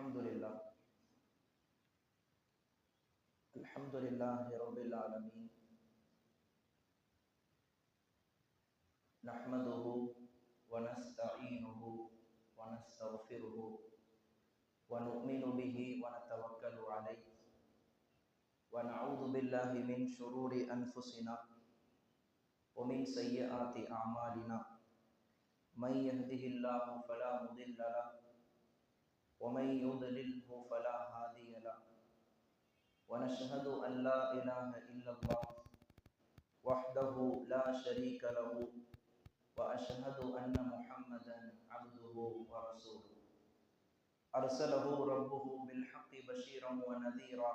الحمد لله رب العالمين نحمده ونستعينه ونستغفره ونؤمن به ونتوكل عليه ونعوذ بالله من شرور أنفسنا ومن سيئات أعمالنا من يهده الله فلا مضل له ومن يضلله فلا هادي له ونشهد أن لا إله إلا الله وحده لا شريك له وأشهد أن محمدا عبده ورسوله أرسله ربه بالحق بشيرا ونذيرا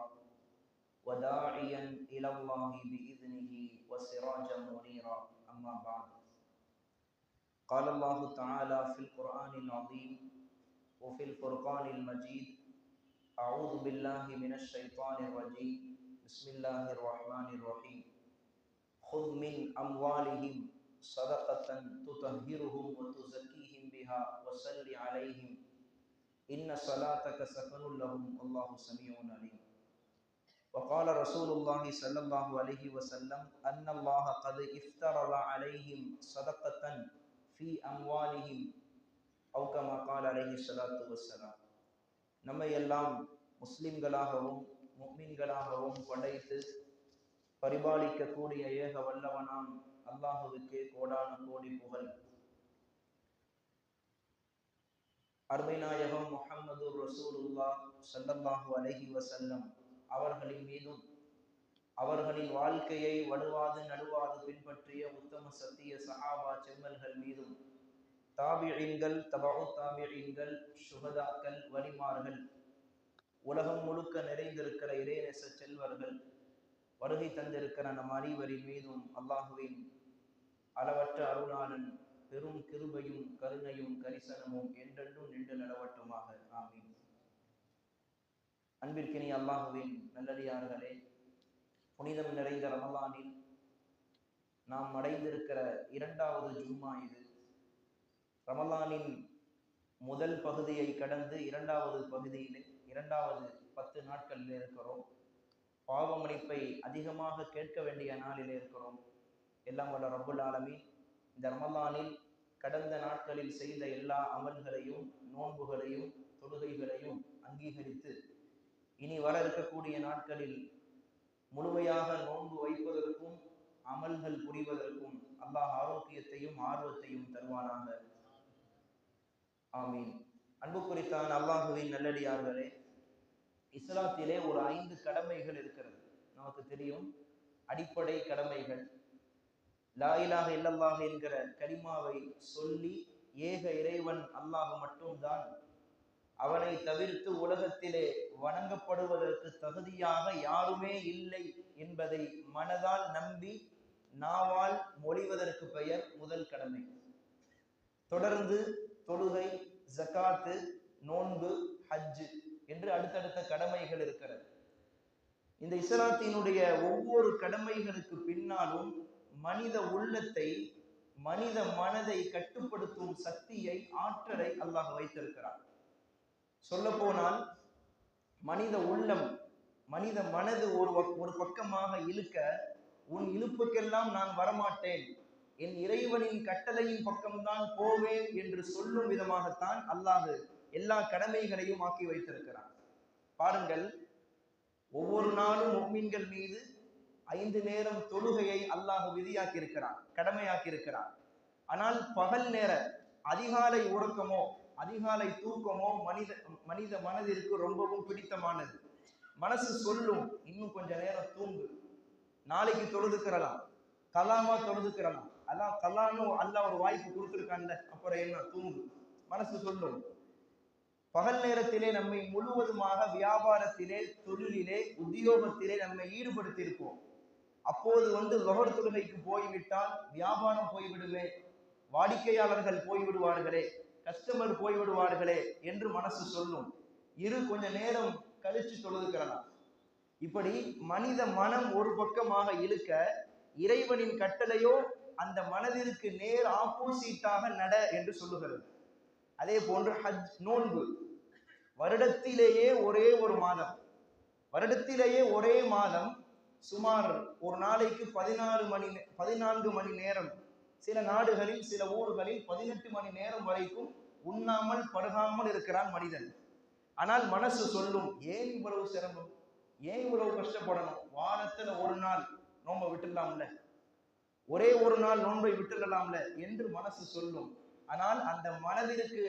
وداعيا إلى الله بإذنه وسراجا منيرا أما بعد قال الله تعالى في القرآن العظيم وفي الفرقان المجيد أعوذ بالله من الشيطان الرجيم بسم الله الرحمن الرحيم خذ من أموالهم صدقة تطهرهم وتزكيهم بها وصل عليهم إن صلاتك سكن لهم الله سميع عليم وقال رسول الله صلى الله عليه وسلم أن الله قد افترض عليهم صدقة في أموالهم أو كما قال عليه الصلاة والسلام நம்மை எல்லாம் முஸ்லிம்களாகவும் முஃமின்களாகவும் படைத்து பரிபாலிக்கக்கூடிய ஏக வல்லவனாம் அல்லாஹுவுக்கே கோடான கோடி புகழ். அருமைநாயகம் முஹம்மது ரசூலுல்லாஹ் ஸல்லல்லாஹு அலைஹி வஸல்லம் அவர்களின் மீதும் அவர்களின் வாழ்க்கையை வடுவாது நடுவாது பின்பற்றிய உத்தம சத்திய சஹாபா செம்மல்கள் மீதும் தாபிஈன்கள் தபஉ தாபிஈன்கள் சுஹதாக்கள் வலிமார்கள் உலகம் முழுக்க நிறைந்திருக்கிற இறைநேச செல்வர்கள் வருகை தந்திருக்கிற நம் அனைவரின் மீதும் அல்லாஹுவின் அளவற்ற அருளாளன் பெரும் கிருபையும் கருணையும் கரிசனமும் என்றென்றும் நின்று நிலவட்டுமாக. ஆமீன். அன்பிற்கினிய அல்லாஹுவின் நல்லடியார்களே, புனிதம் நிறைந்த ரமலானில் நாம் அடைந்திருக்கிற இரண்டாவது ஜும்மா இது. ரமலானின் முதல் பகுதியை கடந்து இரண்டாவது பகுதியிலே இரண்டாவது 10 நாட்களில் இருக்கிறோம். பாவ மன்னிப்பை அதிகமாக கேட்க வேண்டிய நாளிலே இருக்கிறோம். எல்லாம் வல்ல ரப்புல் ஆலமீன் இந்த ரமலானில் கடந்த நாட்களில் செய்த எல்லா அமல்களையும் நோன்புகளையும் தொழுகைகளையும் அங்கீகரித்து இனி வர இருக்கக்கூடிய நாட்களில் முழுமையாக நோன்பு வைப்பதற்கும் அமல்கள் புரிவதற்கும் அல்லாஹ் ஆரோக்கியத்தையும் ஆர்வத்தையும் தருவானாக. ஆமீன். அன்பு குறித்தான் அல்லாஹுவின் நல்லடியார்களே, இஸ்லாத்திலே ஒரு 5 கடமைகள் இருக்கிறது. நமக்கு தெரியும், அடிப்படை கடமைகள். லா இலாஹ இல்லல்லாஹ் என்கிற கலிமாவை சொல்லி ஏக இறைவன் அல்லாஹ் மட்டும்தான், அவனை தவிர்த்து உலகத்திலே வணங்கப்படுவதற்கு தகுதியாக யாருமே இல்லை என்பதை மனதால் நம்பி நாவால் மொழிவதற்கு பெயர் முதல் கடமை. தொடர்ந்து தொழுகை, ஜகாத்து, நோன்பு, ஹஜ்ஜு என்று அடுத்தடுத்த கடமைகள் இருக்கிறது. இந்த இஸ்லாத்தினுடைய ஒவ்வொரு கடமைகளுக்கு பின்னாலும் மனித உள்ளத்தை, மனித மனதை கட்டுப்படுத்தும் சக்தியை, ஆற்றலை அல்லாஹ் வைத்திருக்கிறார். சொல்ல போனால் மனித உள்ளம், மனித மனது ஒரு பக்கமாக இழுக்க, உன் இழுப்புக்கெல்லாம் நான் வரமாட்டேன், என் இறைவனின் கட்டளையின் பக்கம்தான் போவேன் என்று சொல்லும் விதமாகத்தான் அல்லாஹ் எல்லா கடமைகளையும் ஆக்கி வைத்திருக்கிறான். பாருங்கள், ஒவ்வொரு நாளும் முஃமின்கள் மீது 5 நேரம் தொழுகையை அல்லாஹ் விதியாக்கி இருக்கிறான், கடமையாக்கி இருக்கிறான். ஆனால் பகல் நேர அதிகாலை உறக்கமோ அதிகாலை தூக்கமோ மனித மனதிற்கு ரொம்பவும் பிடித்தமானது. மனசு சொல்லும், இன்னும் கொஞ்ச நேரம் தூங்கு, நாளைக்கு தொழுதுக்கிறலாம், கலாமா தொழுதுக்கிறலாம், அல்லாஹ் கலான்னு அல்லாஹ் ஒரு வாய்ப்பு கொடுத்துருக்கான்ல, அப்புறம் என்ன, தூங்கு. மனசு சொல்லும். பகல் நேரத்திலே நம்மை முழுவதுமாக வியாபாரத்திலே, தொழிலிலே, உத்தியோகத்திலே நம்மை ஈடுபடுத்தியிருப்போம். அப்போது லொஹர் தொழுகைக்கு போய்விட்டால் வியாபாரம் போய்விடுமே, வாடிக்கையாளர்கள் போய்விடுவார்களே, கஸ்டமர் போய்விடுவார்களே என்று மனசு சொல்லும். கொஞ்ச நேரம் கழிச்சு தொழுதுக்கிறலாம். இப்படி மனித மனம் ஒரு பக்கமாக இழுக்க, இறைவனின் கட்டளையோ அந்த மனதிற்கு நேர் ஆப்போசிட்டாக நட என்று சொல்லுகிறது. அதே போன்று ஹஜ், நோன்பு. வருடத்திலேயே ஒரே ஒரு மாதம், வருடத்திலேயே ஒரே மாதம் சுமார் ஒரு நாளைக்கு 14 மணி நேரம், சில நாடுகளில் சில ஊர்களில் 18 மணி நேரம் வரைக்கும் உண்ணாமல் பருகாமல் இருக்கிறான் மனிதன். ஆனால் மனசு சொல்லும், ஏன் இவ்வளவு சிரமம், ஏன் இவ்வளவு கஷ்டப்படணும், வாரத்துல ஒரு நாள் நோன்பை விட்டுடலாம்ல, ஒரே ஒரு நாள் நோன்பை விட்டுடலாம்ல என்று மனசு சொல்லும். ஆனால் அந்த மனதிற்கு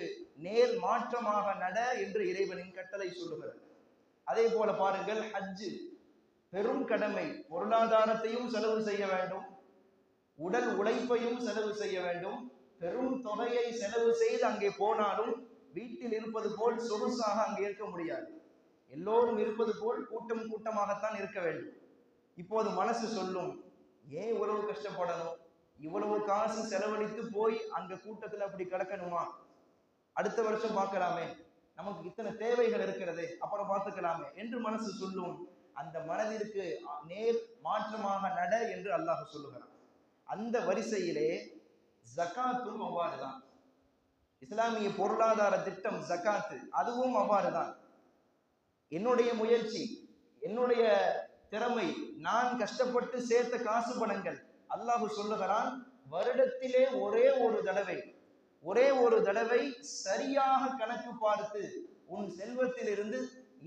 நேர் மாற்றமாக நட என்று இறைவனின் கட்டளை சொல்லுகிறது. அதே போல பாருங்கள், ஹஜ்ஜு பெரும் கடமை. பொருளாதாரத்தையும் செலவு செய்ய வேண்டும், உடல் உழைப்பையும் செலவு செய்ய வேண்டும். பெரும் தொகையை செலவு செய்து அங்கே போனாலும் வீட்டில் இருப்பது போல் சொகுசாக அங்கே இருக்க முடியாது. எல்லோரும் இருப்பது போல் கூட்டம் கூட்டமாகத்தான் இருக்க வேண்டும். இப்போது மனசு சொல்லும், ஏன் இவ்வளவு கஷ்டப்படணும், இவ்வளவு காசு செலவழித்து போய் அங்க கூட்டத்துல அப்படி கிடக்கணுமா, அடுத்த வருஷம் பார்க்கலாமே, நமக்கு இத்தனை தேவைகள் இருக்கிறது, அப்புறம் பார்த்துக்கலாமே என்று மனசு சொல்லும். அந்த மனதிற்கு நேர் மாற்றமாக நட என்று அல்லாஹ் சொல்லுகிறான். அந்த வரிசையிலே ஜகாத்தும் அவ்வாறுதான். இஸ்லாமிய பொருளாதார திட்டம் ஜகாத்து, அதுவும் அவ்வாறுதான். என்னுடைய முயற்சி, என்னுடைய திறமை, நான் கஷ்டப்பட்டு சேர்த்த காசு பணங்கள், அல்லாஹ் சொல்லுகிறான் வருடத்திலே ஒரே ஒரு தடவை சரியாக கணக்கு பார்த்து உன் செல்வத்திலிருந்து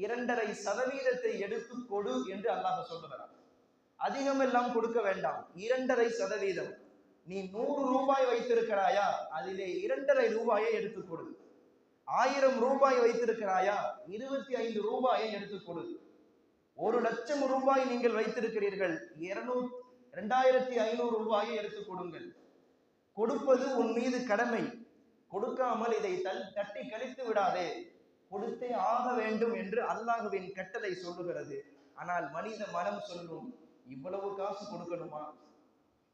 2.5% எடுத்து கொடு என்று அல்லாஹ் சொல்லுகிறான். அதிகம் எல்லாம் கொடுக்க வேண்டாம், 2.5%. நீ 100 ரூபாய் வைத்திருக்கிறாயா, அதிலே 2.5 ரூபாயை எடுத்துக் கொடு. 1000 ரூபாய் வைத்திருக்கிறாயா, 25 ரூபாயை எடுத்துக் கொடு. 1,00,000 ரூபாய் நீங்கள் வைத்திருக்கிறீர்கள், 2,500 ரூபாயை எடுத்துக் கொடுங்கள். கொடுப்பது உன் மீது கடமை, கொடுக்காமல் இதை தட்டி கழித்து விடாதே, கொடுத்தே ஆக வேண்டும் என்று அல்லாஹ்வின் கட்டளை சொல்லுகிறது. ஆனால் மனித மனம் சொல்லும், இவ்வளவு காசு கொடுக்கணுமா,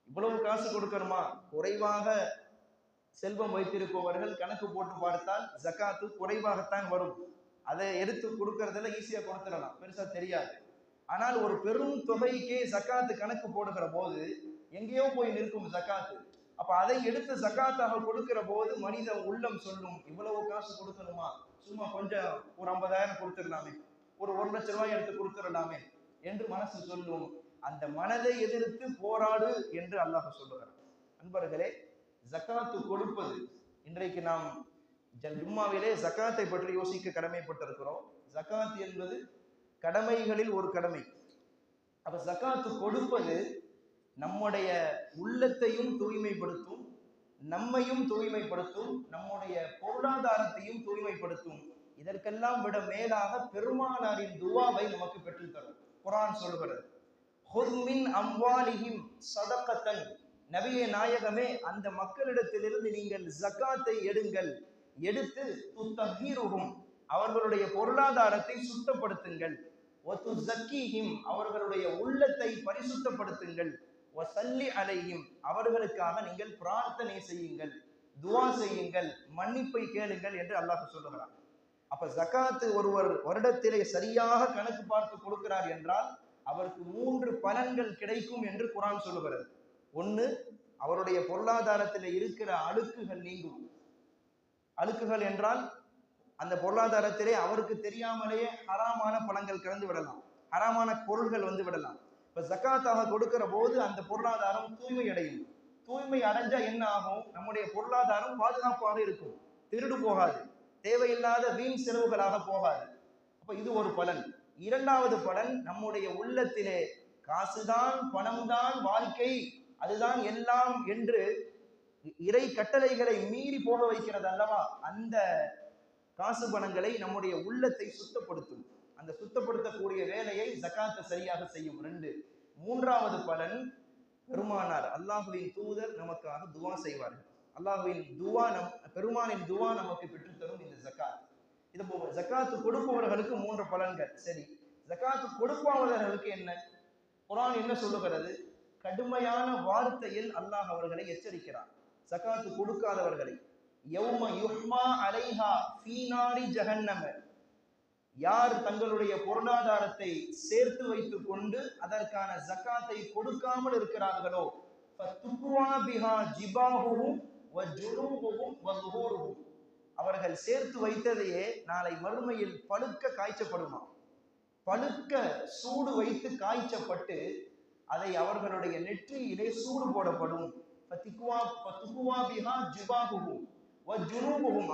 இவ்வளவு காசு கொடுக்கணுமா. குறைவாக செல்வம் வைத்திருப்பவர்கள் கணக்கு போட்டு பார்த்தால் ஜகாத்து குறைவாகத்தான் வரும். அதை எடுத்து கொடுக்கறதுல ஈஸியா கொடுத்துடலாம், பெருசா தெரியாது. ஆனால் ஒரு பெரும் தொகைக்கே ஜகாத்து கணக்கு போடுகிற போது எங்கேயோ போய் நிற்கும் ஜகாத்து. அப்ப அதை எடுத்து ஜகாத்தாக கொடுக்கிற போது மனித உள்ளம் சொல்லும், இவ்வளவு காசு கொடுக்கணுமா, சும்மா கொஞ்சம் ஒரு 50,000 கொடுத்துடலாமே, ஒரு 1,00,000 ரூபாய் எடுத்து கொடுத்துடலாமே என்று மனசு சொல்லும். அந்த மனதை எதிர்த்து போராடு என்று அல்லாஹ் சொல்லுகிறார். அன்பர்களே, ஜகாத்து கொடுப்பது, இன்றைக்கு நாம் ஜும்மாவிலே ஜகாத்தை பற்றி யோசிக்க கடமைப்பட்டிருக்கிறோம். ஜகாத் என்பது கடமைகளில் ஒரு கடமை. அப்ப ஜகாத்து கொடுப்பது நம்முடைய உள்ளத்தையும் தூய்மைப்படுத்தும், நம்மையும் தூய்மைப்படுத்தும், நம்முடைய பொருளாதாரத்தையும் தூய்மைப்படுத்தும். இதற்கெல்லாம் விட மேலாக பெருமானாரின் துவாவை நமக்கு பெற்றுத்தரும். குர்ஆன் சொல்கிறது, ஹுத் மின் அம்வாலிஹிம் ஸதகத்தன், நபியே நாயகமே, அந்த மக்களிடத்திலிருந்து நீங்கள் ஜகாத்தை எடுங்கள், எடுத்து துத்தஹீருஹும், அவர்களுடைய பொருளாதாரத்தை சுத்தப்படுத்துங்கள், வதுஸக்கீஹிம், அவர்களுடைய உள்ளத்தை பரிசுத்தப்படுத்துங்கள், வஸல்லி அலைஹிம், அவர்களுக்காக நீங்கள் பிரார்த்தனை செய்யுங்கள், துஆ செய்யுங்கள், மன்னிப்பை கேளுங்கள் என்று அல்லாஹ் சொல்லுகிறார். அப்ப ஜகாத்து ஒருவர் வருடத்திலே சரியாக கணக்கு பார்த்து கொடுக்கிறார் என்றால் அவருக்கு 3 பலன்கள் கிடைக்கும் என்று குர்ஆன் சொல்லுகிறது. ஒன்று, அவருடைய பொருளாதாரத்தில் இருக்கிற அழுக்குகள் நீங்கும். அழுக்குகள் என்றால் அந்த பொருளாதாரத்திலே அவருக்கு தெரியாமலேயே ஹராமான பணங்கள் கலந்து விடலாம், ஹராமான பொருள்கள் வந்து விடலாம். இப்ப ஜகாத்தாக கொடுக்கிற போது அந்த பொருளாதாரம் தூய்மை அடையும். தூய்மை அடைஞ்சா என்ன ஆகும், நம்முடைய பொருளாதாரம் பாதுகாப்பாக இருக்கும், திருடு போகாது, தேவையில்லாத வீண் செலவுகளாக போகாது. அப்ப இது ஒரு பலன். இரண்டாவது பலன், நம்முடைய உள்ளத்திலே காசுதான் பணம்தான் வாழ்க்கை, அதுதான் எல்லாம் என்று இறை கட்டளைகளை மீறி போக வைக்கிறது அல்லவா, அந்த காசு பணங்களை நம்முடைய உள்ளத்தை சுத்தப்படுத்தும். அந்த சுத்தப்படுத்தக்கூடிய வேலையை ஜகாத் சரியாக செய்யும். 2. மூன்றாவது பலன், பெருமானார் அல்லாஹ்வின் தூதர் நமக்காக துவா செய்வார்கள். அல்லாஹ்வின் துவா, பெருமானின் துவா நமக்கு பெற்றுத்தரும் இந்த ஜகாத். இது போக ஜகாத்து கொடுப்பவர்களுக்கு 3 பலன்கள். சரி, ஜகாத்து கொடுப்பவர்களுக்கு என்ன? குர்ஆன் என்ன சொல்லுகிறது? கடுமையான வார்த்தையில் அல்லாஹ் அவர்களை எச்சரிக்கிறார். ஜகாத்து கொடுக்காதவர்களை, யௌம யுஹ்மா அலைஹா ஃபீ நாரி ஜஹன்னம, யார் தங்களுடைய பொருளாதாரத்தை சேர்த்து வைத்துக் கொண்டு அதற்கான ஜகாத்தை கொடுக்காமல் இருக்கிறார்களோ, ஃபதுக்வா பிஹா ஜிபாஹுஹும் வஜுனூபுஹும் வதுஹூருஹும், அவர்கள் சேர்த்து வைத்ததையே நாளை மறுமையில் பழுக்க காய்ச்சப்படுமா. பழுக்க சூடு வைத்து காய்ச்சப்பட்டு அதை அவர்களுடைய நெற்றியிலே சூடு போடப்படும்.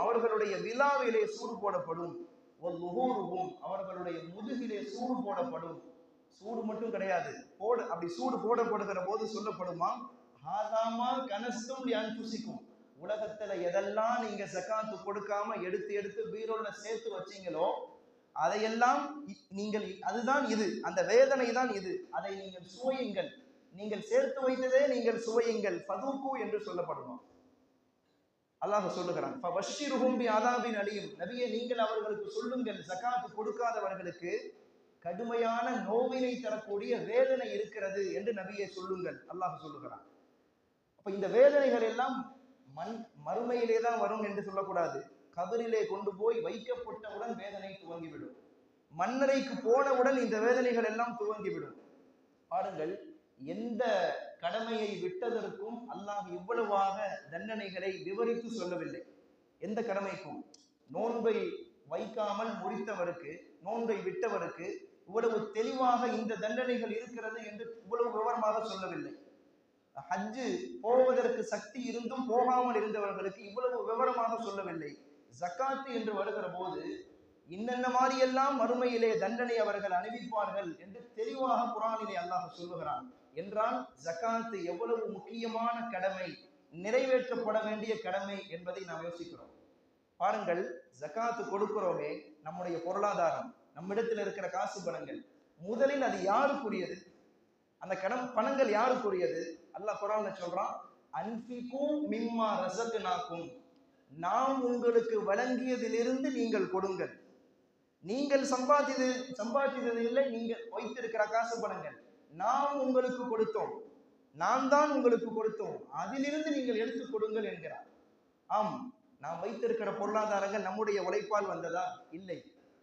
அவர்களுடைய விலாவிலே சூடு போடப்படும். அவர்களுடைய முதுகிலே சூடு போடப்படும். சூடு மட்டும் கிடையாது, அப்படி சூடு போடப்படுகிற போது சொல்லப்படுமா, உலகத்துல எதெல்லாம் நீங்க ஜகாத்து கொடுக்காம எடுத்து எடுத்து பீரோல சேர்த்து வச்சீங்களோ அதையெல்லாம் நீங்கள், அதுதான் இது, அந்த வேதனை தான் இது, அதை நீங்கள் சுவையுங்கள், நீங்கள் சேர்த்து வைத்ததே நீங்கள் சுவையுங்கள், ஃபதூகு என்று சொல்லப்படுமா. அல்லாஹ் சொல்லுகிறான், நபியே நீங்கள் அவர்களுக்கு சொல்லுங்கள், ஜகாத்து கொடுக்காதவர்களுக்கு கடுமையான நோவினை தரக்கூடிய வேதனை இருக்கிறது என்று நபியே சொல்லுங்கள், அல்லாஹ் சொல்லுகிறான். அப்ப இந்த வேதனைகள் எல்லாம் மறுமையிலே தான் வரும் என்று சொல்லக்கூடாது. கபரிலே கொண்டு போய் வைக்கப்பட்டவுடன் வேதனை துவங்கிவிடும். மன்னரைக்கு போனவுடன் இந்த வேதனைகள் எல்லாம் துவங்கிவிடும். பாருங்கள், எந்த கடமையை விட்டதற்கும் அல்லாஹ் இவ்வளவாக தண்டனைகளை விவரித்து சொல்லவில்லை. எந்த கடமைக்கும், நோன்பை வைக்காமல் முறித்தவருக்கு, நோன்பை விட்டவருக்கு இவ்வளவு தெளிவாக இந்த தண்டனைகள் இருக்கிறது என்று இவ்வளவு விவரமாக சொல்லவில்லை. ஹஜ்ஜு போவதற்கு சக்தி இருந்தும் போகாமல் இருந்தவர்களுக்கு இவ்வளவு விவரமாக சொல்லவில்லை. ஜக்காத்து என்று வருகிற போது இன்னென்ன மாதிரியெல்லாம் மறுமையிலே தண்டனை அவர்கள் அனுபவிப்பார்கள் என்று தெளிவாக குர்ஆனிலே அல்லாஹ் சொல்லுகிறான். என்றால் ஜக்காத்து எவ்வளவு முக்கியமான கடமை, நிறைவேற்றப்பட வேண்டிய கடமை என்பதை நாம் யோசிக்கிறோம். பாருங்கள், ஜக்காத்து கொடுக்கிறோமே, நம்முடைய பொருளாதாரம், நம்மிடத்தில் இருக்கிற காசு பணங்கள், முதலில் அது யாருக்குரியது? அந்த பணங்கள் யாருக்குரியது? அல்லாஹ் குர்ஆன்ல சொல்றான், அன்ஃபிகு மிம்மா ரஸக்னாக்கும், நாம் உங்களுக்கு வழங்கியதிலிருந்து நீங்கள் கொடுங்கள். நீங்கள் சம்பாதித்தது இல்லை, நீங்கள் வைத்திருக்கிற காசு பணங்கள் நாம் உங்களுக்கு கொடுத்தோம், நாம் தான் உங்களுக்கு கொடுத்தோம், அதிலிருந்து நீங்கள் எடுத்து கொடுங்கள் என்கிறார். ஆம், நாம் வைத்திருக்கிற பொருளாதாரங்கள் நம்முடைய உழைப்பால் வந்ததா? இல்லை.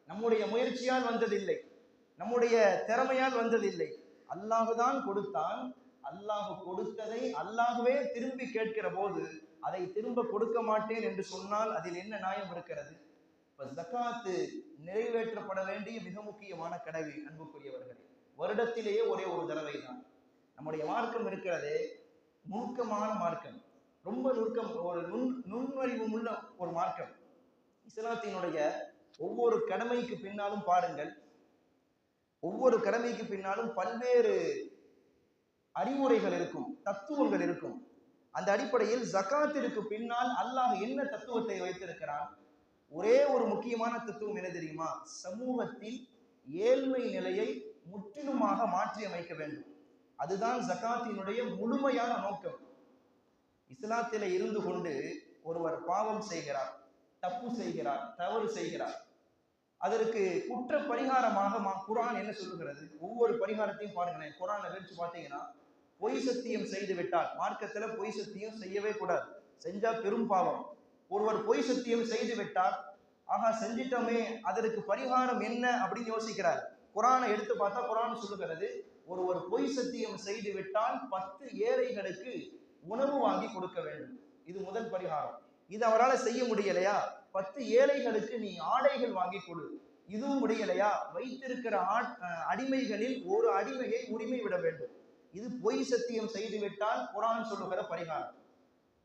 நம்முடைய முயற்சியால் வந்ததில்லை, நம்முடைய திறமையால் வந்ததில்லை. அல்லாஹுதான் கொடுத்தான். அல்லாஹு கொடுத்ததை அல்லாஹுவே திரும்பி கேட்கிற போது அதை திரும்ப கொடுக்க மாட்டேன் என்று சொன்னால் அதில் என்ன நியாயம் இருக்கிறது? இப்ப ஜகாத்து நிறைவேற்றப்பட வேண்டிய மிக முக்கியமான கடமை. அன்புக்குரியவர்களே, வருடத்திலேயே ஒரே ஒரு தடவை தான். நம்முடைய மார்க்கம் இருக்கிறதே நுணுக்கமான மார்க்கம், ரொம்ப நுணுக்கம், ஒரு நுண்ணறிவு உள்ள ஒரு மார்க்கம். இஸ்லாத்தினுடைய ஒவ்வொரு கடமைக்கு பின்னாலும் பாருங்கள், ஒவ்வொரு கடமைக்கு பின்னாலும் பல்வேறு அறிவுரைகள் இருக்கும், தத்துவங்கள் இருக்கும். அந்த அடிப்படையில் ஜகாத்திற்கு பின்னால் அல்லாஹ் என்ன தத்துவத்தை வைத்திருக்கிறான்? ஒரே ஒரு முக்கியமான தத்துவம் என்ன தெரியுமா? சமூகத்தில் ஏழ்மை நிலையை முற்றிலுமாக மாற்றி அமைக்க வேண்டும். அதுதான் ஜகாத்தினுடைய முழுமையான நோக்கம். இஸ்லாத்தில இருந்து கொண்டு ஒருவர் பாவம் செய்கிறார், தப்பு செய்கிறார், தவறு செய்கிறார், அதற்கு குற்ற பரிகாரமாக குர்ஆன் என்ன சொல்லுகிறது? ஒவ்வொரு பரிகாரத்தையும் பாருங்களேன். குர்ஆனை வெறிச்சு பார்த்தீங்கன்னா, பொய் சத்தியம் செய்து விட்டால், மார்க்கத்துல பொய் சத்தியம் செய்யவே கூடாது, செஞ்சா பெரும் பாவம். ஒருவர் பொய் சத்தியம் செய்து விட்டால், ஆகா செஞ்சிட்டோமே, அதற்கு பரிகாரம் என்ன அப்படின்னு யோசிக்கிறார். குர்ஆனை எடுத்து பார்த்தா குர்ஆன் சொல்லுகிறது, ஒருவர் பொய் சத்தியம் செய்து விட்டால் 10 ஏழைகளுக்கு உணவு வாங்கி கொடுக்க வேண்டும். இது முதல் பரிகாரம். இது அவரால் செய்ய முடியலையா, 10 ஏழைகளுக்கு நீ ஆடைகள் வாங்கி கொடு. இதுவும் முடியலையா, வைத்திருக்கிற அடிமைகளில் ஒரு அடிமையை உரிமை விட வேண்டும். இது பொய் சத்தியம் செய்து விட்டால் குர்ஆன் சொல்லுகிற பரிகாரம்.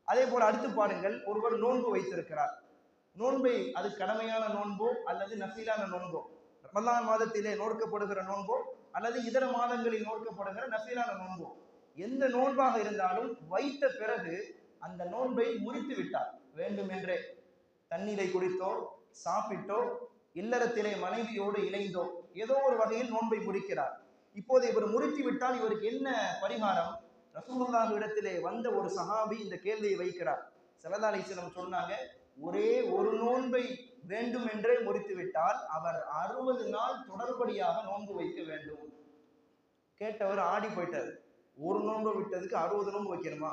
அதே போல அடுத்து பாருங்கள், ஒருவர் நோன்பு வைத்திருக்கிறார். நோன்பை அது கடமையான நோன்போ அல்லது நஃபிலான நோன்போ, ரமலான் மாதத்திலே நோக்கப்படுகிற நோன்போ அல்லது இதர மாதங்களில் நோக்கப்படுகிற நஃபிலான நோன்போ, எந்த நோன்பாக இருந்தாலும் வைத்த பிறகு அந்த நோன்பை முறித்து விட்டார். வேண்டுமென்றே தண்ணீரை குடித்தோ, சாப்பிட்டோ, இல்லறத்திலே மனைவியோடு இணைந்தோ ஏதோ ஒரு வகையில் நோன்பை முறிக்கிறார். இப்போது இவர் முறித்து விட்டால் இவருக்கு என்ன பரிகாரம்? ரசூலுல்லாஹ் இடத்திலே வந்த ஒரு சஹாபி இந்த கேள்வியை வைக்கிறார். ஸல்லல்லாஹு அலைஹி வஸல்லம் சொன்னாங்க, ஒரே ஒரு நோன்பை வேண்டும் என்றே முறித்து விட்டால் அவர் 60 நாள் தொடர்படியாக நோன்பு வைக்க வேண்டும். கேட்டவர் ஆடி போயிட்டார். ஒரு நோன்பு விட்டதுக்கு 60 நோன்பு வைக்கணுமா?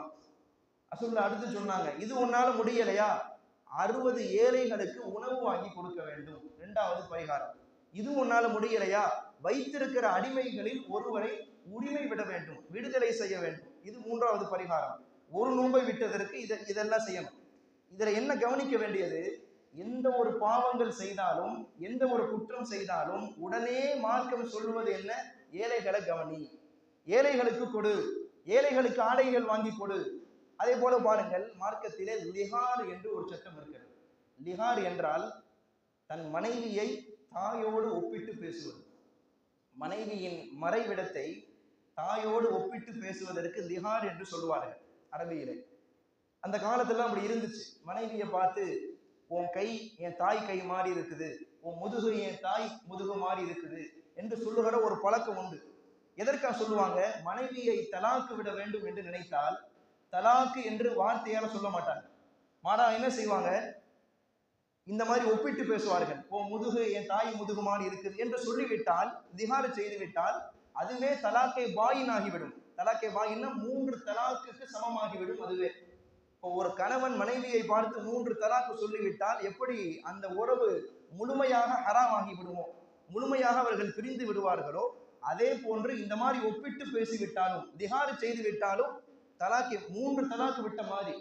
ரசூலுல்லாஹ் அடுத்து சொன்னாங்க, இது உன்னால முடியலையா, 60 ஏழைகளுக்கு உணவு வாங்கி கொடுக்க வேண்டும். 2வது பரிகாரம். இது உன்னால முடியலையா, வைத்திருக்கிற அடிமைகளில் ஒருவரை உரிமை விட வேண்டும், விடுதலை செய்ய வேண்டும். இது 3வது பரிகாரம். ஒரு நோன்பை விட்டதற்கு இதெல்லாம் செய்யணும். இதுல என்ன கவனிக்க வேண்டியது? எந்த ஒரு பாவங்கள் செய்தாலும் எந்த ஒரு குற்றம் செய்தாலும் உடனே மார்க்கம் சொல்லுவது என்ன? ஏழைகளை கவனி, ஏழைகளுக்கு கொடு, ஏழைகளுக்கு ஆடைகள் வாங்கி கொடு. அதே போல பாருங்கள், மார்க்கத்திலே லிஹார் என்று ஒரு சட்டம் இருக்கிறது. லிஹார் என்றால் தன் மனைவியை தாயோடு ஒப்பிட்டு பேசுவது. மனைவியின் மறைவிடத்தை தாயோடு ஒப்பிட்டு பேசுவதற்கு லிஹார் என்று சொல்லுவார்கள் அரபியிலே. அந்த காலத்துல அப்படி இருந்துச்சு. மனைவியை பார்த்து, உன் கை என் தாய் கை மாறி இருக்குது, உன் முதுகு என் தாய் முதுகு மாறி இருக்குது என்று சொல்லுகிற ஒரு பழக்கம் உண்டு. எதற்காக சொல்லுவாங்க? மனைவியை தலாக்கு விட வேண்டும் என்று நினைத்தால் தலாக்கு என்று வார்த்தையால சொல்ல மாட்டாங்க. மாறா என்ன செய்வாங்க? இந்த மாதிரி ஒப்பிட்டு பேசுவார்கள். உன் முதுகு என் தாய் முதுகு மாறி இருக்குது என்று சொல்லிவிட்டால், திஹார் செய்து விட்டால் அதுவே தலாக்கை பாயின் ஆகிவிடும். தலாக்கை பாயின்னா 3 தலாக்குக்கு சமமாகிவிடும். அதுவே இப்போ ஒரு கணவன் மனைவியை பார்த்து 3 தலாக்கு சொல்லிவிட்டால் எப்படி அந்த உறவு முழுமையாக ஹராம் ஆகிவிடுமோ, முழுமையாக அவர்கள் பிரிந்து விடுவார்களோ, அதே போன்று இந்த மாதிரி ஒப்பிட்டு பேசிவிட்டாலும் திஹார் செய்து விட்டாலும் தலாக்கை 3 தலாக்கு விட்ட மாதிரி.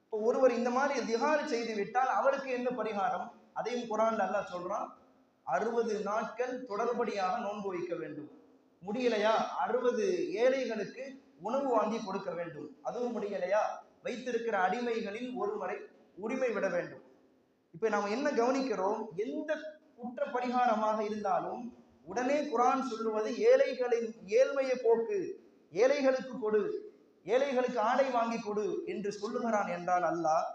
இப்போ ஒருவர் இந்த மாதிரி திஹார் செய்து விட்டால் அவருக்கு என்ன பரிகாரம்? அதையும் குர்ஆன்ல அல்லாஹ் சொல்றான், 60 நாட்கள் தொடர்படியாக நோன்பு வைக்க வேண்டும். முடியலையா 60 ஏழைகளுக்கு உணவு வாங்கி கொடுக்க வேண்டும். அதுவும் முடியலையா வைத்திருக்கிற அடிமைகளில் ஒருவரை உரிமை விட வேண்டும். இப்ப நாம என்ன கவனிக்கிறோம்? எந்த குற்ற பரிகாரமாக இருந்தாலும் உடனே குர்ஆன் சொல்லுவது ஏழைகளின் ஏழ்மையை போக்கு, ஏழைகளுக்கு கொடு, ஏழைகளுக்கு ஆடை வாங்கி கொடு என்று சொல்லுகிறான் என்றால் அல்லாஹ்,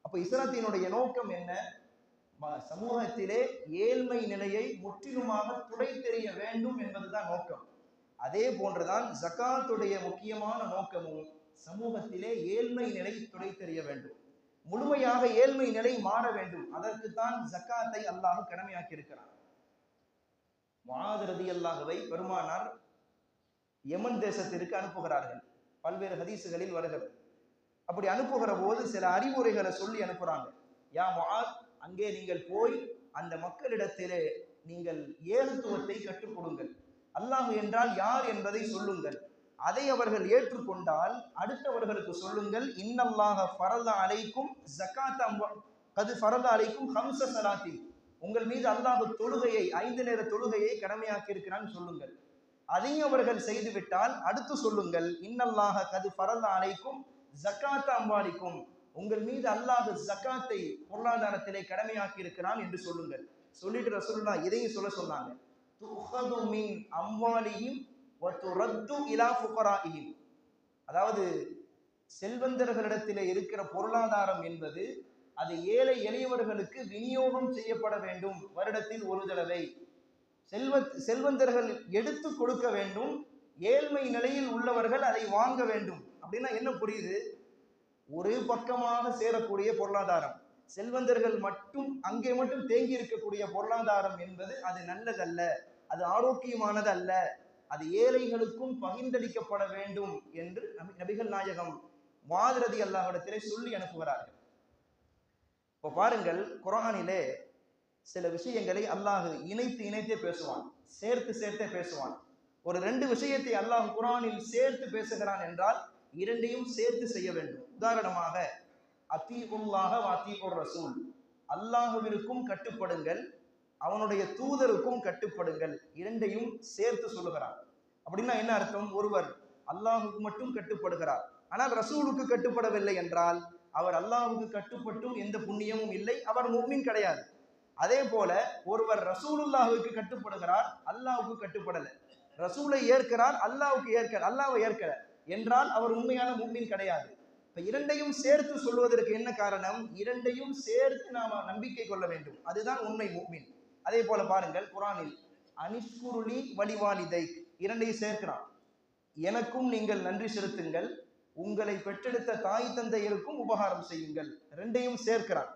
அப்ப இஸ்லாத்தினுடைய நோக்கம் என்ன? சமூகத்திலே ஏழ்மை நிலையை முற்றிலுமாக துடை தெரிய வேண்டும் என்பதுதான் நோக்கம். அதே போன்றுதான் ஜகாத்துடைய முக்கியமான நோக்கமும் சமூகத்திலே ஏழ்மை நிலை துடை தெரிய வேண்டும், முழுமையாக ஏழ்மை நிலை மாற வேண்டும். அதற்குத்தான் ஜகாத்தை அல்லாஹ் கடமையாக்கி இருக்கிறார். முஆத் ரலியல்லாஹுவை பெருமானார் யமன் தேசத்திற்கு அனுப்புகிறார்கள். பல்வேறு ஹதீசுகளில் வருகிறது. அப்படி அனுப்புகிற போது சில அறிவுரைகளை சொல்லி அனுப்புறாங்க. யா முஆத், அங்கே நீங்கள் போய் அந்த மக்களிடத்திலே நீங்கள் ஏகத்துவத்தை கற்றுக் கொடுங்கள், அல்லாஹ் என்றால் யார் என்பதை சொல்லுங்கள். அதை அவர்கள் ஏற்றுக்கொண்டால் அடுத்தவர்களுக்கு சொல்லுங்கள், இன்னல்லாஹ ஃபரத அலைக்கும் ஸகாத் கது ஃபரத அலைக்கும் ஹம்ஸ ஸலாத்தின், உங்கள் மீது அல்லாஹ் தொழுகையை 5 நேர தொழுகையை கடமையாக்கி இருக்கிறான்னு சொல்லுங்கள். அதையும் அவர்கள் செய்துவிட்டால் அடுத்து சொல்லுங்கள், இன்னல்லாஹ கது ஃபரத அலைக்கும் ஸகாத் அம்வாலிக்கும், உங்கள் மீது அல்லாஹ் ஜகாத்தை பொருளாதாரத்திலே கடமையாக்கி இருக்கிறான் என்று சொல்லுங்கள். சொல்லிட்டு ரசூலுல்லாஹ் இதையும் சொல்ல சொன்னாங்க, துஹது மின் அம்வாலிஹிம் வ துரத்து இலா ஃபுகராஇஹிம், அதாவது செல்வந்தர்களிடத்திலே இருக்கிற பொருளாதாரம் என்பது அது ஏழை எளியவர்களுக்கு விநியோகம் செய்யப்பட வேண்டும். வருடத்தில் ஒரு தடவை செல்வந்தர்கள் எடுத்து கொடுக்க வேண்டும், ஏழ்மை நிலையில் உள்ளவர்கள் அதை வாங்க வேண்டும். அப்படின்னா என்ன புரியுது? ஒரு பக்கமாக சேரக்கூடிய பொருளாதாரம், செல்வந்தர்கள் மட்டும் அங்கே மட்டும் தேங்கி இருக்கக்கூடிய பொருளாதாரம் என்பது அது நல்லதல்ல, அது ஆரோக்கியமானது அல்ல, அது ஏழைகளுக்கும் பகிர்ந்தளிக்கப்பட வேண்டும் என்று நபிகள் நாயகம் முஆத் ரலியல்லாஹு அன்ஹு சொல்லி அனுப்புகிறார்கள். இப்போ பாருங்கள், குர்ஆனிலே சில விஷயங்களை அல்லாஹ் இணைத்தே பேசுவான், சேர்த்தே பேசுவான். ஒரு 2 விஷயத்தை அல்லாஹ் குர்ஆனில் சேர்த்து பேசுகிறான் என்றால் இரண்டையும் சேர்த்து செய்ய வேண்டும். உதாரணமாக, அத்தீஉல்லாஹ வ அத்தீஉர் ரசூல், அல்லாஹ்விற்கும் கட்டுப்படுங்கள், அவனுடைய தூதருக்கும் கட்டுப்படுங்கள், இரண்டையும் சேர்த்து சொல்லுகிறான். அப்படின்னா என்ன அர்த்தம்? ஒருவர் அல்லாஹுக்கு மட்டும் கட்டுப்படுகிறார், ஆனால் ரசூலுக்கு கட்டுப்படவில்லை என்றால் அவர் அல்லாஹுக்கு கட்டுப்பட்டும் எந்த புண்ணியமும் இல்லை, அவர் முஃமின் கிடையாது. அதே போல ஒருவர் ரசூலுல்லாஹுக்கு கட்டுப்படுகிறார், அல்லாஹுக்கு கட்டுப்படலை, ரசூலை ஏற்கிறார், அல்லாஹ்வை ஏற்கல என்றால் அவர் உண்மையான முஃமின் கிடையாது. இப்ப இரண்டையும் சேர்த்து சொல்வதற்கு என்ன காரணம்? இரண்டையும் சேர்த்து நாம நம்பிக்கை கொள்ள வேண்டும், அதுதான் உண்மை முஃமின். அதே போல பாருங்கள், குர்ஆனில் அனிஷ்குருலி வலிவாலிதை, இரண்டையும் சேர்க்கிறான். எனக்கும் நீங்கள் நன்றி செலுத்துங்கள், உங்களை பெற்றெடுத்த தாய் தந்தையருக்கும் உபகாரம் செய்யுங்கள், ரெண்டையும் சேர்க்கிறான்.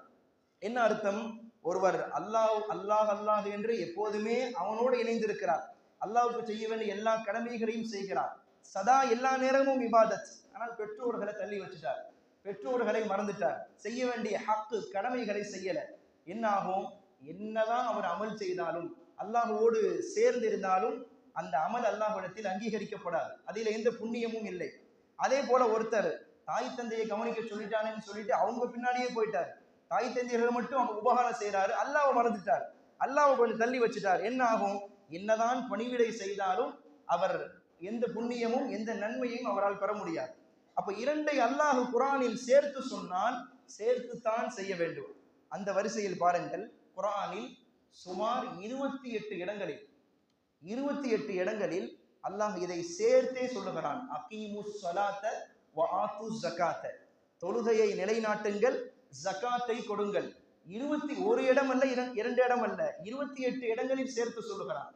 என்ன அர்த்தம்? ஒருவர் அல்லாஹ் என்று எப்போதுமே அவனோடு இணைந்திருக்கிறார், அல்லாஹ்வுக்கு செய்ய வேண்டிய எல்லா கடமைகளையும் செய்கிறார், சதா எல்லா நேரமும் இபாதத், ஆனால் பெற்றோர்களை தள்ளி வச்சுட்டார், பெற்றோர்களை மறந்துட்டார், செய்ய வேண்டிய ஹக்கு கடமைகளை செய்யல. என்ன ஆகும்? என்னதான் அவர் அமல் செய்தாலும் அல்லாஹ்வோடு சேர்ந்து இருந்தாலும் அந்த அமல் அல்லாஹ்விடத்தில் அங்கீகரிக்கப்படாது, அதில் எந்த புண்ணியமும் இல்லை. அதே போல ஒருத்தர் தாய் தந்தையை கவனிக்க சொல்லிட்டானேன்னு சொல்லிட்டு அவங்க பின்னாடியே போயிட்டார், தாய் தந்தையர்கள் மட்டும் அவங்க உபகாரம் செய்யறாரு, அல்லாஹ்வை மறந்துட்டார், அல்லாஹ்வை கொஞ்சம் தள்ளி வச்சுட்டார். என்ன ஆகும்? என்னதான் பணிவிடை செய்தாலும் அவர் எந்த புண்ணியமும் எந்த நன்மையும் அவரால் பெற முடியாது. அப்ப இரண்டை அல்லாஹ் குர்ஆனில் சேர்த்து சொன்னால் சேர்த்துத்தான் செய்ய வேண்டும். அந்த வரிசையில் பாருங்கள், குர்ஆனில் சுமார் 28 இடங்களில் அல்லாஹ் இதை சேர்த்தே சொல்லுகிறான். அகீமுஸ் ஸலாத்த வ ஆத்துஸ் ஸகாத்த, தொழுகையை நிலைநாட்டுங்கள், ஜகாத்தை கொடுங்கள். 21 இடம் அல்ல, 2 இடம் அல்ல, 28 இடங்களில் சேர்த்து சொல்லுகிறான்.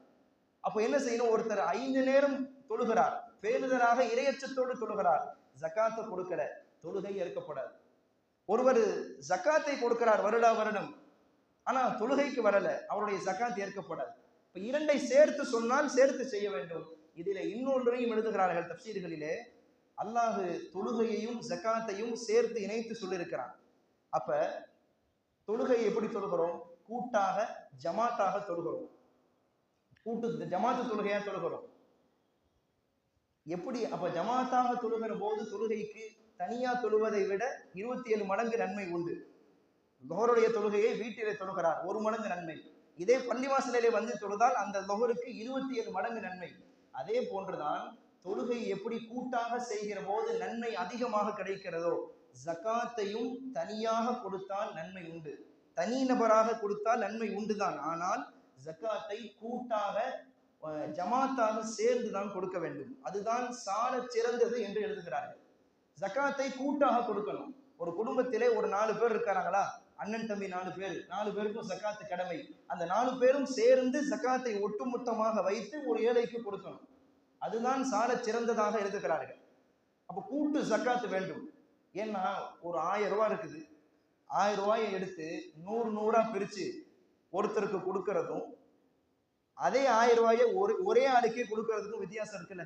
அப்ப என்ன செய்யணும்? ஒருத்தர் 5 நேரம் தொழுகிறார், பேருதலாக இரையச்சத்தோடு தொழுகிறார், ஜகாத்தை கொடுக்கல, தொழுகை ஏற்கப்படாது. ஒருவர் ஜகாத்தை கொடுக்கிறார் வருடா வருடம், ஆனா தொழுகைக்கு வரல, அவருடைய ஜகாத் ஏற்கப்படாது. இப்ப இரண்டை சேர்த்து சொன்னால் சேர்த்து செய்ய வேண்டும். இதிலே இன்னொன்றையும் எழுதுகிறார்கள் தப்சீர்களிலே, அல்லாஹ் தொழுகையையும் ஜகாத்தையும் சேர்த்து இணைத்து சொல்லியிருக்கிறான். அப்ப தொழுகையை எப்படி தொழுகிறோம்? கூட்டாக ஜமாத்தாக தொழுகிறோம். கூட்டு ஜமாத்து தொழுகையா தொழுகிறோம். எப்படி? அப்ப ஜமாத்தாக தொழுகிற போது தொழுகைக்கு தனியா தொழுவதை விட 27 மடங்கு நன்மை உண்டு. லொஹருடைய தொழுகையை வீட்டிலே தொழுகிறார், 1 மடங்கு நன்மை. இதே பள்ளிவாசலிலே வந்து தொழுதால் அந்த லொஹருக்கு 27 மடங்கு நன்மை. அதே போன்றுதான் தொழுகை எப்படி கூட்டாக செய்கிற போது நன்மை அதிகமாக கிடைக்கிறதோ, ஜகாத்தையும் தனியாக கொடுத்தால் நன்மை உண்டு, தனி நபராக கொடுத்தால் நன்மை உண்டுதான். ஆனால் ஜகாத்தை கூட்டாக ஜமாத்தாக சேர்ந்துதான் கொடுக்க வேண்டும். அதுதான் சால சிறந்தது என்று எழுதுகிறார்கள். ஜகாத்தை கூட்டாக கொடுக்கணும். ஒரு குடும்பத்திலே ஒரு 4 பேர் இருக்கிறாங்களா, அண்ணன் தம்பி 4 பேர், 4 பேருக்கும் ஜகாத்து கடமை. அந்த 4 பேரும் சேர்ந்து ஜகாத்தை ஒட்டுமொத்தமாக வைத்து ஒரு ஏழைக்கு கொடுக்கணும். அதுதான் சால சிறந்ததாக எழுதுகிறார்கள். அப்ப கூட்டு ஜகாத்து வேண்டும். ஏன்னா ஒரு 1000 ரூபாய் இருக்குது, 1000 ரூபாயை எடுத்து 100 பிரிச்சு ஒருத்தருக்கு கொடுக்கறதும், அதே 1000 ரூபாயை ஒரே ஆளுக்கே கொடுக்கறதுக்கும் வித்தியாசம் இருக்குல்ல.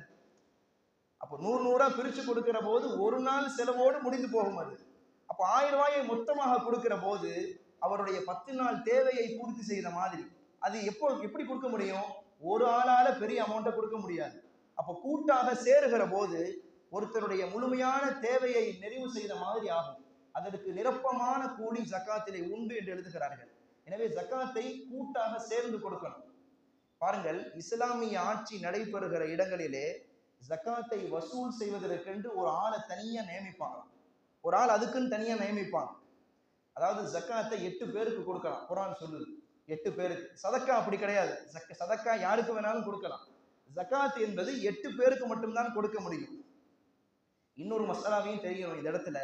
அப்போ 100 பிரிச்சு கொடுக்கிற போது ஒரு நாள் செலவோடு முடிந்து போகும் அது. அப்போ 1000 ரூபாயை மொத்தமாக கொடுக்கிற போது அவருடைய 10 நாள் தேவையை பூர்த்தி செய்த மாதிரி. அது எப்படி கொடுக்க முடியும்? ஒரு ஆளால பெரிய அமௌண்ட்டை கொடுக்க முடியாது. அப்போ கூட்டாக சேருகிற போது ஒருத்தருடைய முழுமையான தேவையை நிறைவு செய்த மாதிரி ஆகும். அதற்கு நிரப்பமான கூலி ஜகாத்திலே உண்டு என்று எழுதுகிறார்கள். எனவே ஜகாத்தை கூட்டாக சேர்ந்து கொடுக்கணும். பாருங்கள், இஸ்லாமிய ஆட்சி நடைபெறுகிற இடங்களிலே ஜகாத்தை வசூல் செய்வதற்கென்று ஒரு ஆளை தனியா நியமிப்பாங்க. ஒரு ஆள் அதுக்குன்னு தனியா நியமிப்பாங்க. அதாவது ஜகாத்தை 8 பேருக்கு கொடுக்கலாம். குர்ஆன் சொல்லுது 8 பேருக்கு. சதக்கா அப்படி கிடையாது. சதக்கா யாருக்கு வேணாலும் கொடுக்கலாம். ஜகாத் என்பது 8 பேருக்கு மட்டும்தான் கொடுக்க முடியும். இன்னொரு மசாலாவையும் தெரியணும் இந்த இடத்துல.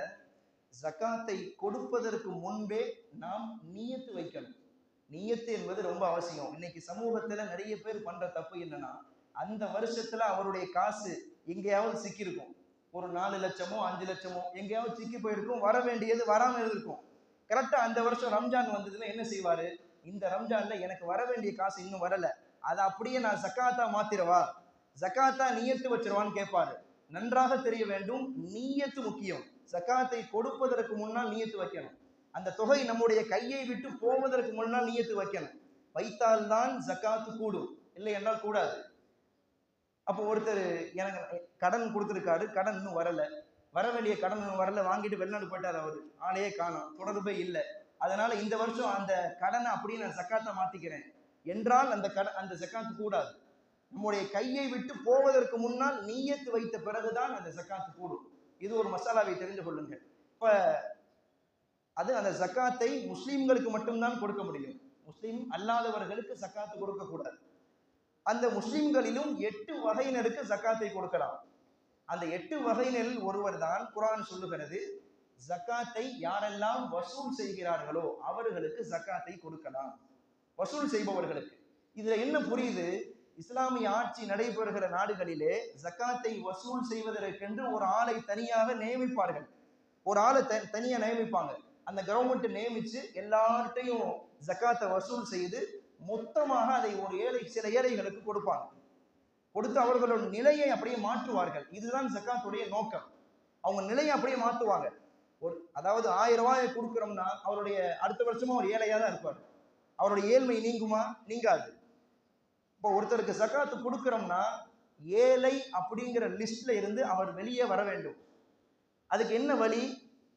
ஜகாத்தை கொடுப்பதற்கு முன்பே நாம் நியத்து வைக்கணும். நியத்து என்பது ரொம்ப அவசியம். இன்னைக்கு சமூகத்துல நிறைய பேர் பண்ற தப்பு என்னன்னா, அந்த வருஷத்துல அவருடைய காசு எங்கேயாவது சிக்கியிருக்கும். ஒரு 4 லட்சமோ 5 லட்சமோ எங்கேயாவது சிக்கி போயிருக்கும், வர வேண்டியது வராம இருக்கும். கரெக்டா அந்த வருஷம் ரம்ஜான் வந்ததுன்னா என்ன செய்வாரு? இந்த ரம்ஜான்ல எனக்கு வர வேண்டிய காசு இன்னும் வரல, அதை அப்படியே நான் ஜகாத்தா மாத்திரவா, ஜகாத்தா நியத்து வச்சிருவான்னு கேட்பாரு. நன்றாக தெரிய வேண்டும், நியத்து முக்கியம். ஜகாத்தை கொடுப்பதற்கு முன்னால் நியத்து வைக்கணும். அந்த தொகை நம்முடைய கையை விட்டு போவதற்கு முன்னால் நியத்து வைக்கணும். வைத்தால்தான் ஜகாத்து கூடும், இல்லை என்றால் கூடாது. அப்போ ஒருத்தர் எனக்கு கடன் கொடுத்துருக்காரு, கடன் இன்னும் வரல, வர வேண்டிய கடன் இன்னும் வரல, வாங்கிட்டு வெளிநாடு போயிட்டார், அவரு ஆளையே காணோம், தொடர்பே இல்லை, அதனால இந்த வருஷம் அந்த கடனை அப்படியே நான் ஜகாத்தை மாத்திக்கிறேன் என்றால் அந்த ஜகாத்து கூடாது. நம்முடைய கையை விட்டு போவதற்கு முன்னால் நியத்து வைத்த பிறகுதான் அந்த ஜகாத்து கூடும். இது ஒரு மசாலாவை தெரிந்து கொள்ளுங்கள். இப்ப அது அந்த ஜகாத்தை முஸ்லீம்களுக்கு மட்டும்தான் கொடுக்க முடியும். முஸ்லீம் அல்லாதவர்களுக்கு ஜகாத்து கொடுக்க கூடாது. அந்த முஸ்லிம்களிலும் 8 வகையினருக்கு ஜகாத்தை கொடுக்கலாம். அந்த 8 வகையினரில் ஒருவர் தான் குர்ஆன் சொல்லுகிறது, ஜகாத்தை யாரெல்லாம் வசூல் செய்கிறார்களோ அவர்களுக்கு ஜகாத்தை கொடுக்கலாம். வசூல் செய்பவர்களுக்கு. இதுல என்ன புரியுது? இஸ்லாமிய ஆட்சி நடைபெறுகிற நாடுகளிலே ஜகாத்தை வசூல் செய்வதற்கென்று ஒரு ஆளை தனியாக நியமிப்பார்கள். ஒரு ஆளை தனியா நியமிப்பாங்க. அந்த கவர்மெண்ட் நியமிச்சு எல்லார்ட்டையும் ஜகாத்தை வசூல் செய்து மொத்தமாக அதை ஒரு சில ஏழைகளுக்கு கொடுப்பாங்க. கொடுத்து அவர்களோட நிலையை அப்படியே மாற்றுவார்கள். இதுதான் ஜகாத்துடைய நோக்கம். அவங்க நிலையை அப்படியே மாற்றுவாங்க. அதாவது 1000 ரூபாயை கொடுக்குறோம்னா அவருடைய அடுத்த வருஷமும் அவர் ஏழையா தான் இருப்பார். அவருடைய ஏழ்மை நீங்குமா? நீங்காது. இப்போ ஒருத்தருக்கு ஜகாத்து கொடுக்குறோம்னா ஏழை அப்படிங்கிற லிஸ்ட்ல இருந்து அவர் வெளியே வர வேண்டும். அதுக்கு என்ன வழி?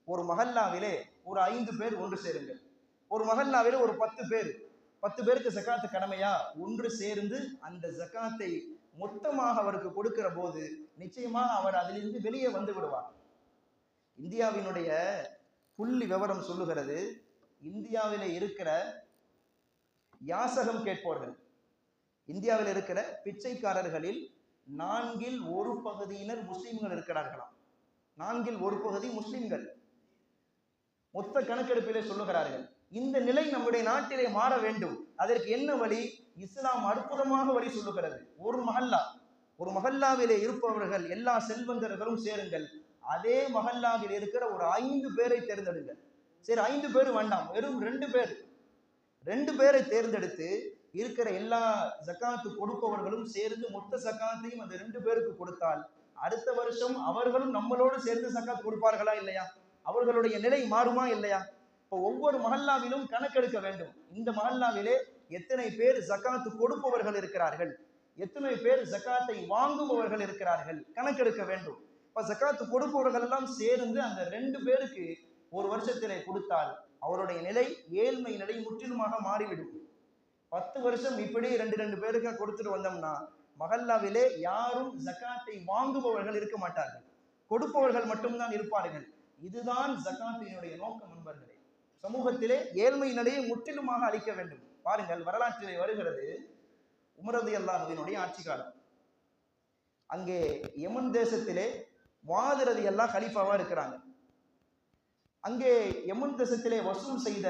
ஒரு மஹல்லாவிலே ஒரு 5 பேர் ஒன்று சேருங்கள். ஒரு மஹல்லாவிலே ஒரு 10 பேர், 10 பேருக்கு ஜகாத்து கடமையா, ஒன்று சேர்ந்து அந்த ஜகாத்தை மொத்தமாக அவருக்கு கொடுக்கிற போது நிச்சயமாக அவர் அதிலிருந்து வெளியே வந்து விடுவார். இந்தியாவினுடைய புள்ளி விவரம் சொல்லுகிறது, இந்தியாவிலே இருக்கிற யாசகம் கேட்பவர்கள், இந்தியாவில் இருக்கிற பிச்சைக்காரர்களில் 1/4 முஸ்லிம்கள் இருக்கிறார்களாம். 1/4 முஸ்லிம்கள். மொத்த கணக்கெடுப்பிலே சொல்லுகிறார்கள். இந்த நிலை நம்முடைய நாட்டிலே மாற வேண்டும். அதற்கு என்ன வழி? இஸ்லாம் அற்புதமாக வழி சொல்லுகிறது. ஒரு மஹல்லாவிலே இருப்பவர்கள் எல்லா செல்வந்தர்களும் சேருங்கள். அதே மஹல்லாவில் இருக்கிற ஒரு 5 பேரை தேர்ந்தெடுங்கள். சரி, 5 பேர் வேண்டாம், வெறும் 2 பேர், 2 பேரை தேர்ந்தெடுத்து இருக்கிற எல்லா ஜக்காத்து கொடுப்பவர்களும் சேர்ந்து மொத்த ஜக்காத்தையும் அந்த 2 பேருக்கு கொடுத்தால் அடுத்த வருஷம் அவர்களும் நம்மளோடு சேர்ந்து ஜக்காத் கொடுப்பார்களா இல்லையா? அவர்களுடைய நிலை மாறுமா இல்லையா? இப்போ ஒவ்வொரு மஹல்லாவிலும் கணக்கெடுக்க வேண்டும். இந்த மஹல்லாவிலே எத்தனை பேர் ஜக்காத்து கொடுப்பவர்கள் இருக்கிறார்கள், எத்தனை பேர் ஜக்காத்தை வாங்குபவர்கள் இருக்கிறார்கள், கணக்கெடுக்க வேண்டும். இப்ப ஜக்காத்து கொடுப்பவர்கள் எல்லாம் சேர்ந்து அந்த 2 பேருக்கு ஒரு வருஷத்திலே கொடுத்தால் அவருடைய நிலை, ஏழ்மை நிலை முற்றிலுமாக மாறிவிடும். 10 வருஷம் இப்படி 2 பேருக்கு கொடுத்துட்டு வந்தோம்னா மஹல்லாவிலே யாரும் ஜக்காத்தை வாங்குபவர்கள் இருக்க மாட்டார்கள், கொடுப்பவர்கள் மட்டும்தான் இருப்பார்கள். இதுதான் ஜக்காத்தினுடைய நோக்கம் நண்பர்களே. சமூகத்திலே ஏழ்மை நிலையை முற்றிலுமாக அழிக்க வேண்டும். பாருங்கள், வரலாற்றிலே வருகிறது, உமர் ரலியல்லாஹு அன்ஹுவினுடைய ஆட்சி காலம். அங்கே யமன் தேசத்திலே முஆத் ரலியல்லாஹு கலீஃபாவா இருக்கிறாங்க. அங்கே யமன் தேசத்திலே வசூல் செய்த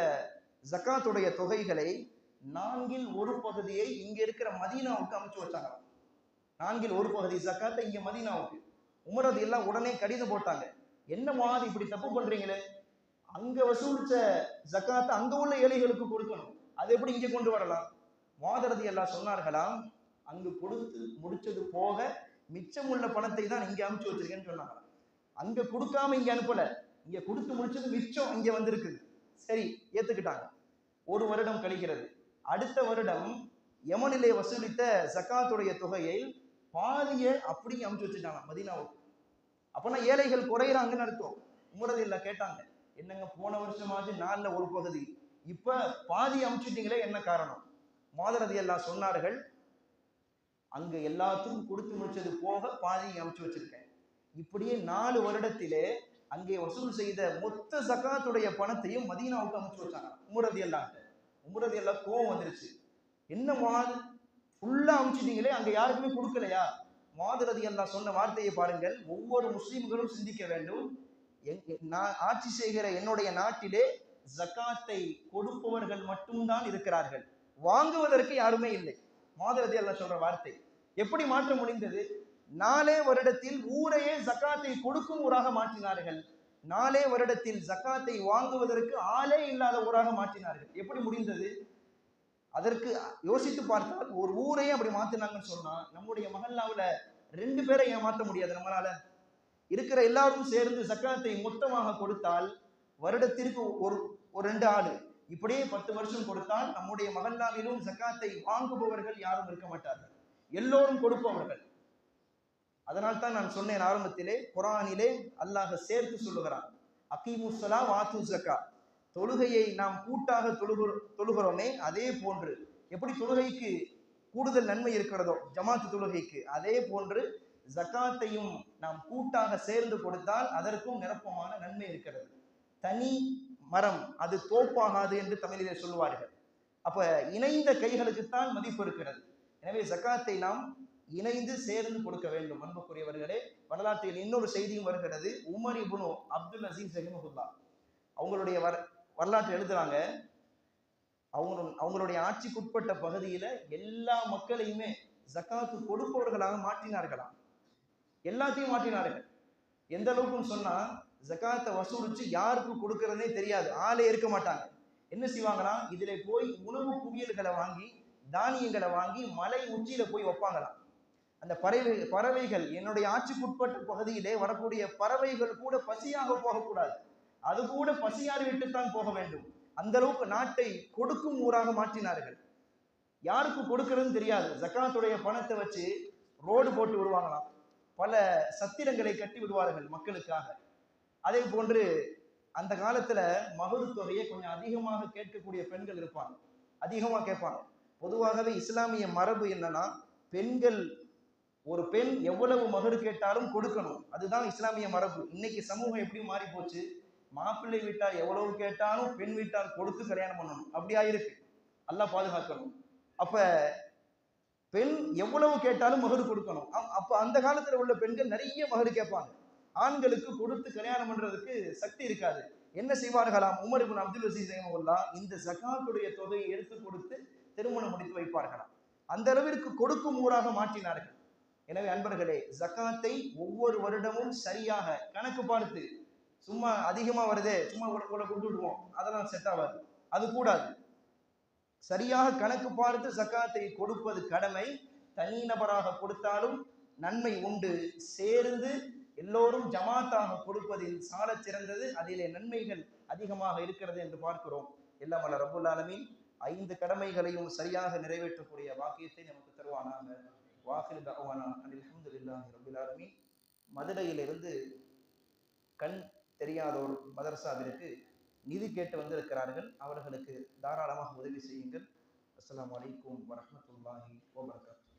ஜக்காத்துடைய தொகைகளை 1/4 இங்க இருக்கிற மதீனாவுக்கு அமைச்சு வச்சாங்க. 1/4 ஜக்காத்தை இங்க மதீனாவுக்கு. உமர் ரலியல்லாஹு உடனே கடிதம் போட்டாங்க, என்ன முஆத் இப்படி தப்பு பண்றீங்களே, அங்க வசூலிச்ச ஜக்காத்தை அங்க உள்ள ஏழைகளுக்கு கொடுக்கணும், அது எப்படி இங்க கொண்டு வரலாம்? முஆத் ரலியல்லாஹு சொன்னார்களாம், அங்கு கொடுத்து முடிச்சது போக மிச்சம் உள்ள பணத்தை தான் இங்க அனுப்பிச்சு வச்சிருக்கேன்னு சொன்னாங்க. அங்க கொடுக்காம இங்க அனுப்பல, இங்க கொடுத்து முடிச்சது மிச்சம் இங்க வந்திருக்குது. சரி, ஏத்துக்கிட்டாங்க. 1 வருடம் கழிக்கிறது. அடுத்த வருடம் யமனிலே வசூலித்த ஜக்காத்துடைய தொகையை பாதியை அப்படியே அனுப்பிச்சு வச்சுட்டாங்க மதீனாவுக்கு. அப்பனா ஏழைகள் குறையிறாங்கன்னு அர்த்தம். உமர் ரலியல்லாஹு கேட்டாங்க, என்னங்க போன வருஷமாச்சு 1/4, இப்ப பாதி அனுப்பிச்சிட்டீங்களே, என்ன காரணம்? முஆத் ரலியல்லாஹு சொன்னார்கள், அங்க எல்லாத்துக்கும் கொடுத்து முடிச்சது போக பாதி அனுப்பிச்சு வச்சிருக்கேன். இப்படியே 4 வருடத்திலே அங்கே வசூல் செய்த மொத்த ஜக்காத்துடைய பணத்தையும் மதீனாவுக்கு அனுப்பிச்சு வச்சாங்க உமர் ரலியல்லாஹு. உமர் ரலியல்லாஹு கோவம் வந்துருச்சு, என்ன முஆத் ஃபுல்லா அனுப்பிச்சிட்டீங்களே, அங்க யாருக்குமே கொடுக்கலையா? முஆத் ரலியல்லாஹு சொன்ன வார்த்தையை பாருங்கள், ஒவ்வொரு முஸ்லிம்களும் சிந்திக்க வேண்டும். நான் ஆட்சி செய்கிற என்னுடைய நாட்டிலே ஜக்காத்தை கொடுப்பவர்கள் மட்டும்தான் இருக்கிறார்கள், வாங்குவதற்கு யாருமே இல்லை. முஆத் ரலியல்லாஹு சொல்ற வார்த்தை எப்படி மாற்ற முடிந்தது? 4 வருடத்தில் ஊரையே ஜக்காத்தை கொடுக்கும் ஊராக மாற்றினார்கள். 4 வருடத்தில் ஜக்காத்தை வாங்குவதற்கு ஆளே இல்லாத ஊராக மாற்றினார்கள். எப்படி முடிந்தது? அதற்கு யோசித்து பார்த்தால் ஒரு ஊரையே அப்படி மாத்தினாங்கன்னு சொன்னா நம்முடைய மஹல்லாவுல 2 பேரை ஏன் மாற்ற முடியாது? நம்மளால இருக்கிற எல்லாரும் சேர்ந்து ஜக்காத்தை மொத்தமாக கொடுத்தால் வருடத்திற்கு ஒரு 2 ஆடு, இப்படியே 10 வருஷம் கொடுத்தால் நம்முடைய மஹல்லாவிலும் ஜக்காத்தை வாங்குபவர்கள் யாரும் இருக்க மாட்டார்கள், எல்லோரும் கொடுப்பவர்கள். அதனால் தான் நான் சொன்னேன் ஆரம்பத்திலே, குர்ஆனிலே அல்லாஹ் சேர்த்து சொல்லுகிறான், அகீமுஸ் ஸலா வாத்து ஸக்கா, தொழுகையை நாம் கூட்டாக தொழுகிறோமே அதே போன்று, எப்படி தொழுகைக்கு கூடுதல் நன்மை இருக்கிறதோ ஜமாத்து தொழுகைக்கு, அதே போன்று ஜக்காத்தையும் நாம் கூட்டாக சேர்ந்து கொடுத்தால் அதற்கும் நிரப்பமான நன்மை இருக்கிறது. தனி மரம் அது தோப்பாகாது என்று தமிழிலே சொல்லுவார்கள். அப்ப இணைந்த கைகளுக்குத்தான் மதிப்பு இருக்கிறது. எனவே ஜக்காத்தை நாம் இணைந்து சேர்ந்து கொடுக்க வேண்டும். அன்புக்குரியவர்களே, வரலாற்றில் இன்னொரு செய்தியும் வருகிறது. உமர் இப்னு அப்துல் அசீஸ் ரஹிமஹுல்லாஹ் அவங்களுடைய வரலாற்று எழுதுறாங்க, அவங்களுடைய ஆட்சிக்குட்பட்ட பகுதியில எல்லா மக்களையுமே ஜக்காத்து கொடுப்பவர்களாக மாற்றினார்களாம். எல்லாத்தையும் மாற்றினார்கள். எந்த அளவுக்குன்னு சொன்னா, ஜக்காத்தை வசூலிச்சு யாருக்கு கொடுக்கறதே தெரியாது, ஆளே இருக்க மாட்டாங்க. என்ன செய்வாங்களாம், இதுல போய் உணவு குவியல்களை வாங்கி தானியங்களை வாங்கி மலை உச்சியில போய் வைப்பாங்களாம். அந்த பறவைகள் என்னுடைய ஆட்சிக்குட்பட்ட பகுதியிலே வரக்கூடிய பறவைகள் கூட பசியாக போகக்கூடாது, அது கூட பசியாறு விட்டுத்தான் போக வேண்டும். அந்த அளவுக்கு நாட்டை கொடுக்கும் ஊராக மாற்றினார்கள். யாருக்கு கொடுக்கறதுன்னு தெரியாது. ஜக்காத்துடைய பணத்தை வச்சு ரோடு போட்டு விடுவாங்களாம், பல சத்திரங்களை கட்டி விடுவார்கள் மக்களுக்காக. அதே போன்று அந்த காலத்துல மகர் தொகையை கொஞ்சம் அதிகமாக கேட்கக்கூடிய பெண்கள் இருப்பாங்க, அதிகமா கேட்பாங்க. பொதுவாகவே இஸ்லாமிய மரபு என்னன்னா, பெண்கள் ஒரு பெண் எவ்வளவு மகர் கேட்டாலும் கொடுக்கணும், அதுதான் இஸ்லாமிய மரபு. இன்னைக்கு சமூகம் எப்படி மாறி போச்சு, மாப்பிள்ளை வீட்டார் எவ்வளவு கேட்டாலும் பெண் வீட்டார் கொடுத்து கல்யாணம் பண்ணணும், அப்படியா இருக்கு. அல்லாஹ் பாதுகாக்கணும். அப்ப பெண் எவ்வளவு கேட்டாலும் மகர் கொடுக்கணும். அப்ப அந்த காலத்துல உள்ள பெண்கள் நிறைய மகர் கேட்பாங்க. ஆண்களுக்கு கொடுத்து கல்யாணம் பண்றதுக்கு சக்தி இருக்காது. என்ன செய்வார்களாம், உமர் இப்னு அப்துல் அசீஸ் ரஹிமஹுல்லாஹ் இந்த ஜகாத்துடைய தொகையை எடுத்து கொடுத்து திருமணம் முடித்து வைப்பார்களாம். அந்த அளவிற்கு கொடுக்கும் ஊராக மாற்றினார்கள். எனவே அன்பர்களே, ஜகாத்தை ஒவ்வொரு வருடமும் சரியாக கணக்கு பார்த்து, சும்மா அதிகமா வருதே சும்மா கொடுத்து விடுவோம், அதெல்லாம் செட் ஆகாது, அது கூடாது. சரியாக கணக்கு பார்த்து ஜகாத்தை கொடுப்பது கடமை. தனிநபராக கொடுத்தாலும் நன்மை உண்டு, சேர்ந்து எல்லோரும் ஜமாத்தாக கொடுப்பதில் சால சிறந்தது, அதிலே நன்மைகள் அதிகமாக இருக்கிறது என்று பார்க்கிறோம். எல்லாம் வல்ல ரப்புல் ஆலமீன் 5 கடமைகளையும் சரியாக நிறைவேற்றக்கூடிய வாக்கியத்தை நமக்கு தருவானாக. வாஹிரு தஅவானா அனில் ஹம்துலில்லாஹி ரப்பில் ஆலமீன். மதுரையிலிருந்து கண் தெரியாதோர் மதரசாவிற்கு நிதி கேட்டு வந்திருக்கிறார்கள், அவர்களுக்கு தாராளமாக உதவி செய்யுங்கள். அஸ்ஸலாமு அலைக்கும் வரஹ்மத்துல்லாஹி வபரகாத்துஹு.